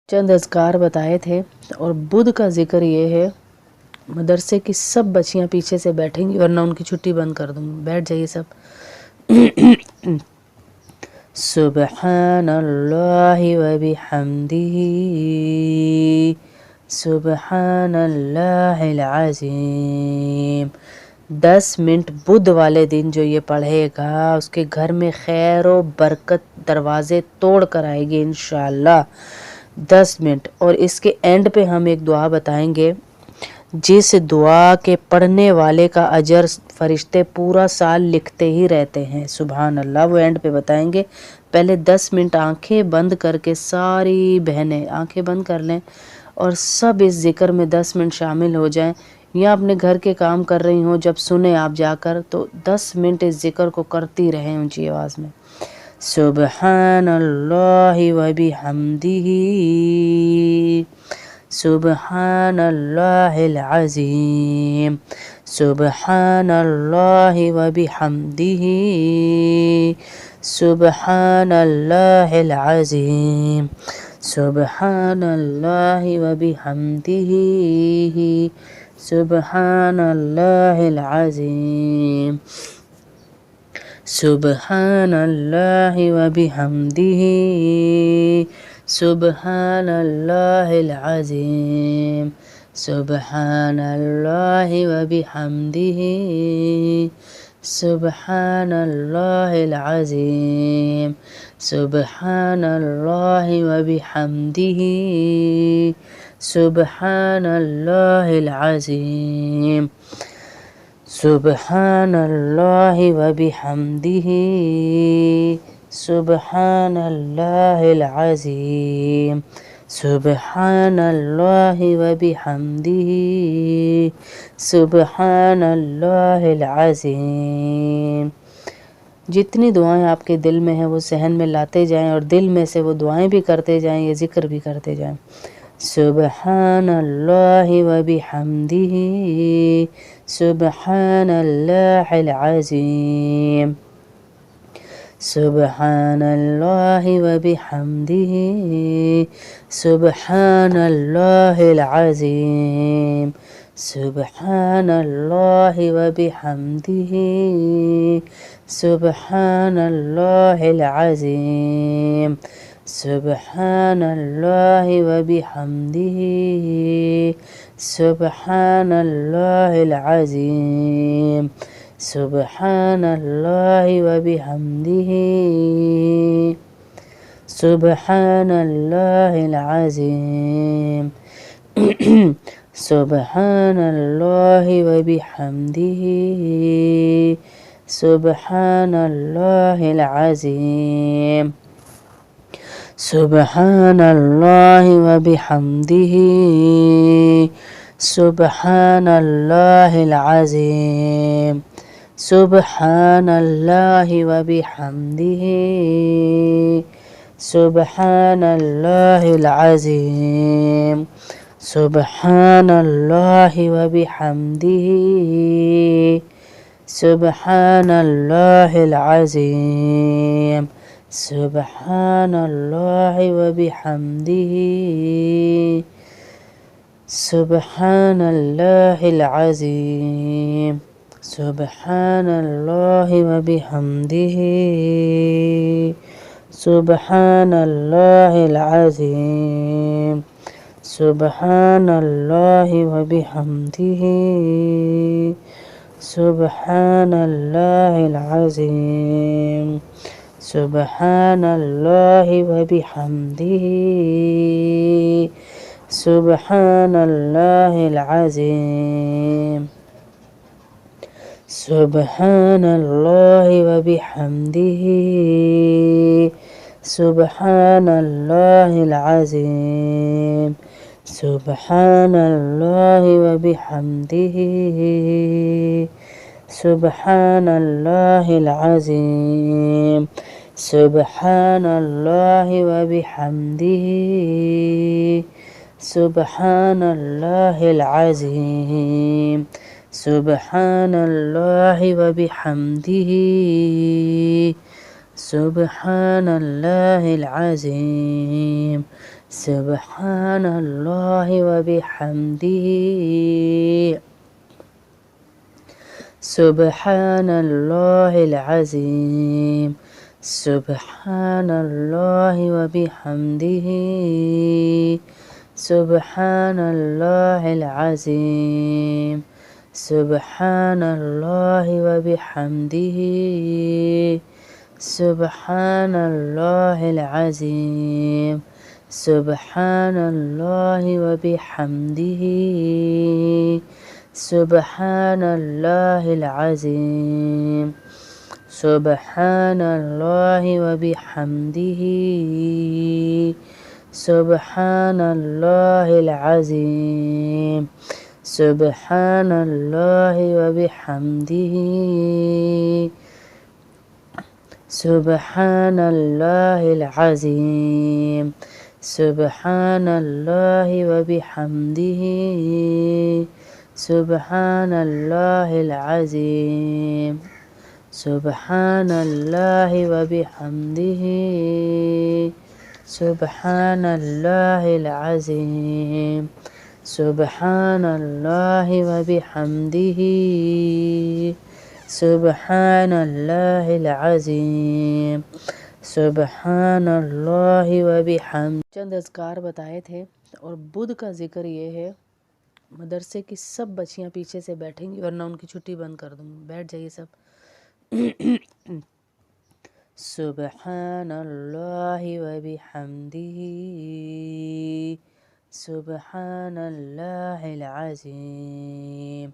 चंद अज़कार बताए थे और बुध का जिक्र ये है। मदरसे की सब बच्चियां पीछे से बैठेंगी वरना उनकी छुट्टी बंद कर दूंगी। बैठ जाइए सब। सुबहानल्लाहि व बिहम्दिही सुबहानल्लाहिल अज़ीम। 10 मिनट बुध वाले दिन जो ये पढ़ेगा उसके घर में खैर व बरकत दरवाजे तोड़ कर आएगी इंशाअल्लाह। 10 मिनट। और इसके एंड पे हम एक दुआ बताएंगे जिस दुआ के पढ़ने वाले का अजर फरिश्ते पूरा साल लिखते ही रहते हैं। सुभान अल्लाह। वो एंड पे बताएंगे। पहले 10 मिनट आंखें बंद करके सारी बहनें आंखें बंद कर लें और सब इस जिक्र में 10 मिनट शामिल हो जाएं, या अपने घर के काम कर रही हों जब सुने आप जाकर तो 10 मिनट इस जिक्र को करती रहें ऊंची आवाज़ में। सुबहानल्लाहि व बिहम्दिही सुबहानल्लाहिल अज़ीम सुबहानल्लाहि व बिहम्दिही सुबहानल्लाहिल अज़ीम सुबहानल्लाहि व बिहम्दिही सुबहानल्लाहिल अज़ीम सुबहानल्लाहि व बिहम्दिही सुबहानल्लाहिल अज़ीम सुबहानल्लाहि व बिहम्दिही सुबहानल्लाहिल अज़ीम सुबहानल्लाहि व बिहम्दिही सुबहानल्लाहिल अज़ीम सुबहानल्लाहि व बिहम्दिही सुबहानल्लाहिल अज़ीम सुबहानल्लाहि व बिहम्दिही सुबहानल्लाहिल अज़ीम। जितनी दुआएं आपके दिल में हैं वो सहन में लाते जाएं और दिल में से वो दुआएं भी करते जाएं, ये जिक्र भी करते जाएं। सुबहानल्लाहि व बिहम्दिही सुबहानल्लाहिल अज़ीम सुबहानल्लाहि व बिहम्दिही सुबहानल्लाहिल अज़ीम सुबहानल्लाहि व बिहम्दिही सुबहानल्लाहिल अज़ीम सुबहानल्लाहि व बिहम्दिही सुबहानल्लाहिल अज़ीम सुबहानल्लाहि व बिहम्दिही सुबहानल्लाहिल अज़ीम सुबहानल्लाहि व बिहम्दिही सुबहानल्लाहिल अज़ीम सुबहानल्लाहि व बिहम्दिही सुबहानल्लाहिल अज़ीम सुबहानल्लाहि व बिहम्दिही सुबहानल्लाहिल अज़ीम सुबहानल्लाहि व बिहम्दिही सुबहानल्लाहिल अज़ीम सुबहानल्लाहि व बिहम्दिही सुबहानल्लाहिल अज़ीम सुबहानल्लाहि व बिहम्दिही सुबहानल्लाहिल अज़ीम सुबहानल्लाहि व बिहम्दिही सुबहानल्लाहिल अज़ीम सुबहानल्लाहि व बिहम्दिही सुबहानल्लाहिल अज़ीम सुबहानल्लाहि व बिहम्दिही सुबहानल्लाहिल अज़ीम सुबहानल्लाहि व बिहम्दिही सुबहानल्लाहिल अज़ीम सुबहानल्लाहि व बिहम्दिही सुबहानल्लाहिल अज़ीम सुबहानल्लाहि व बिहम्दिही सुबहानल्लाहिल अज़ीम सुब्हानल्लाहि व बिहम्दिही सुब्हानल्लाहिल अज़ीम सुब्हानल्लाहि व बिहम्दिही सुब्हानल्लाहिल अज़ीम सुब्हानल्लाहि व बिहम्दिही सुब्हानल्लाहिल अज़ीम सुब्हानल्लाहि व बिहम्दिही सुब्हानल्लाहिल अज़ीम सुब्हानल्लाहि व बिहम्दिही सुब्हानल्लाहिल अज़ीम सुब्हानल्लाहि व बिहम्दिही सुब्हानल्लाहिल अज़ीम सुब्हानल्लाहि व बिहम्दिही सुब्हानल्लाहिल अज़ीम सुब्हानल्लाहि व बिहम्दिही सुब्हानल्लाहिल अज़ीम सुब्हानल्लाहि व बिहम्दिही सुब्हानल्लाहिल अज़ीम सुब्हानल्लाहि व बिहम्दिही। चंद अज़कार बताए थे और बुध का जिक्र ये है। मदरसे की सब बच्चियां पीछे से बैठेंगी वरना उनकी छुट्टी बंद कर दूंगी। बैठ जाइए सब। सुब्हानल्लाहि व बिहम्दिही सुब्हानल्लाहिल अज़ीम।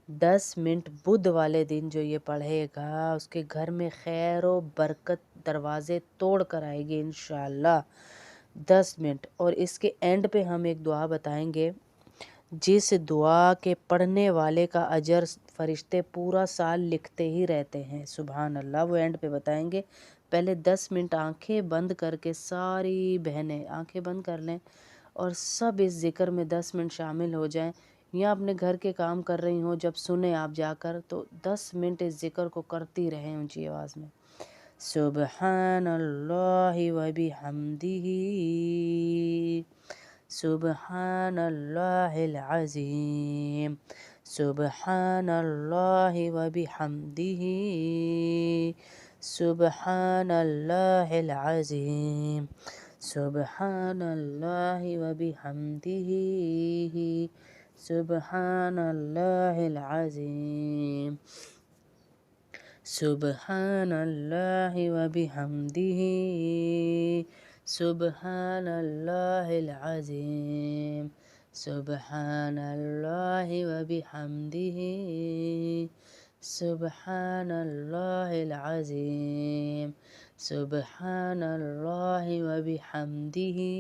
10 मिनट बुध वाले दिन जो ये पढ़ेगा उसके घर में खैर व बरकत दरवाजे तोड़ कर आएगी इंशाअल्लाह। 10 मिनट। और इसके एंड पे हम एक दुआ बताएंगे जिस दुआ के पढ़ने वाले का अजर फरिश्ते पूरा साल लिखते ही रहते हैं। सुभान अल्लाह। वो एंड पे बताएंगे। पहले 10 मिनट आंखें बंद करके सारी बहनें आंखें बंद कर लें और सब इस ज़िक्र में 10 मिनट शामिल हो जाएं। या अपने घर के काम कर रही हों, जब सुने आप जाकर तो 10 मिनट इस ज़िक्र को करती रहें ऊंची आवाज़ में। सुब्हानल्लाहि व बिहम्दिही सुब्हानल्लाहिल अज़ीम सुब्हानल्लाहि व बिहम्दिही सुब्हानल्लाहिल अज़ीम सुब्हानल्लाहि व बिहम्दिही सुब्हानल्लाहिल अज़ीम सुब्हानल्लाहि व बिहम्दिही सुब्हानल्लाहिल अज़ीम सुब्हानल्लाहि व बिहम्दिही सुब्हानल्लाहिल अज़ीम सुब्हानल्लाहि व बिहम्दिही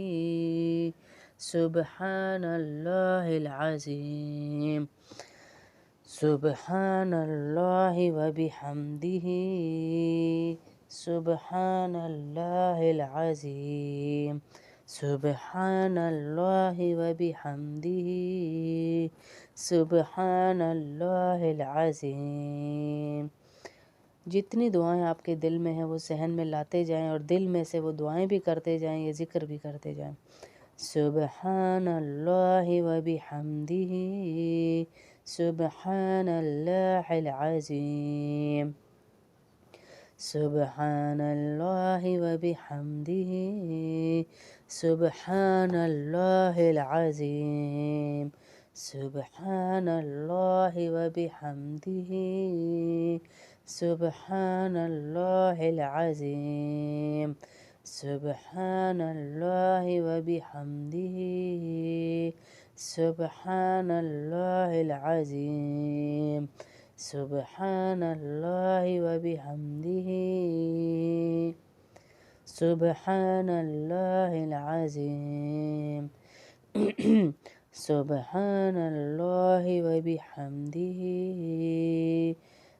सुब्हानल्लाहिल अज़ीम सुब्हानल्लाहि व बिहम्दिही सुब्हानल्लाहिल अज़ीम सुब्हानल्लाहि व बिहम्दिही सुब्हानल्लाहिल अज़ीम। जितनी दुआएं आपके दिल में हैं वो सहन में लाते जाएं और दिल में से वो दुआएं भी करते जाएं, ये ज़िक्र भी करते जाएं। सुब्हानल्लाहि व बिहम्दिही सुब्हानल्लाहिल अज़ीम सुब्हानल्लाहि व बिहम्दिही सुब्हानल्लाहिल अज़ीम सुब्हानल्लाहि व बिहम्दिही सुब्हानल्लाहिल अज़ीम सुब्हानल्लाहि व बिहम्दिही सुब्हानल्लाहिल अज़ीम सुब्हानल्लाहि व बिहम्दिही सुब्हानल्लाहिल अज़ीम सुब्हानल्लाहि व बिहम्दिही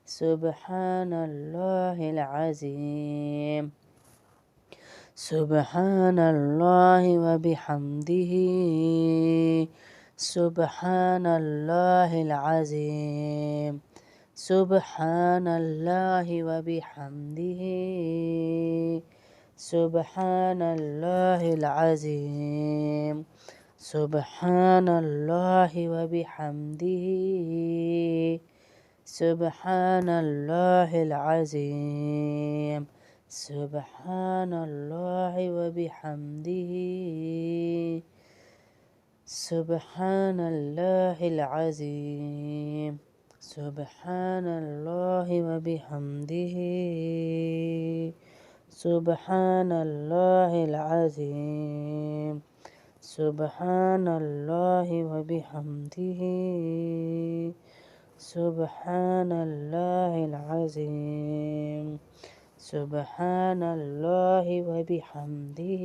सुब्हानल्लाहिल अज़ीम सुब्हानल्लाहि व बिहम्दिही सुब्हानल्लाहिल अज़ीम सुब्हानल्लाहि व बिहम्दिही سبحان الله العظيم سبحان الله وبحمده سبحان الله العظيم سبحان الله وبحمده سبحان الله العظيم سبحان الله وبحمده سبحان الله العظيم سبحان الله وبحمده سبحان الله العظيم سبحان الله وبحمده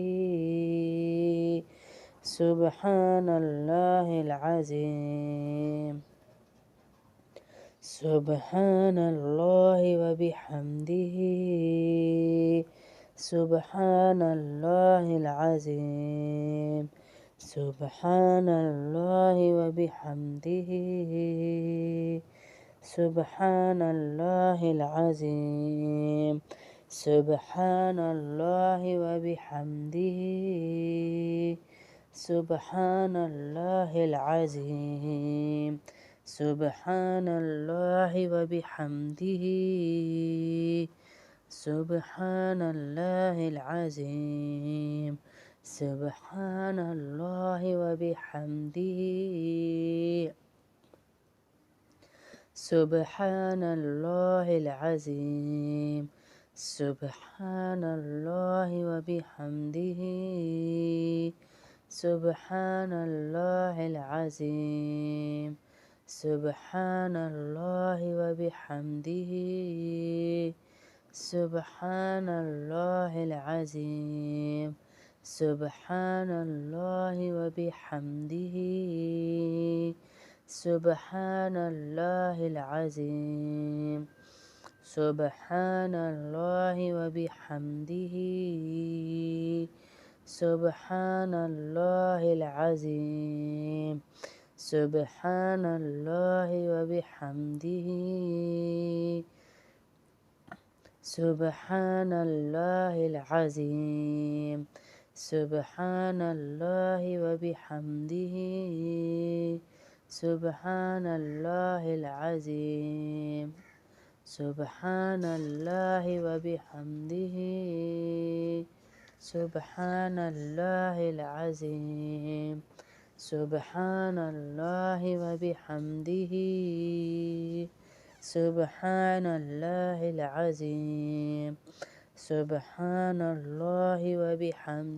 سبحان الله العظيم سبحان الله وبحمده سبحان الله العظيم سبحان الله وبحمده سبحان الله العظيم سبحان الله وبحمده سبحان الله العظيم سبحان الله وبحمده سبحان الله العظيم سبحان الله وبحمده سبحان الله العظيم سبحان الله وبحمده سبحان الله العظيم سبحان الله وبحمده سبحان الله العظيم سبحان الله وبحمده سبحان الله العظيم سبحان الله وبحمده سبحان الله العظيم سبحان الله وبحمده سبحان الله العظيم سبحان الله وبحمده سبحان الله العظيم سبحان الله وبحمده سبحان الله العظيم سبحان الله وبحمده سبحان الله العظيم سبحان الله وبحمده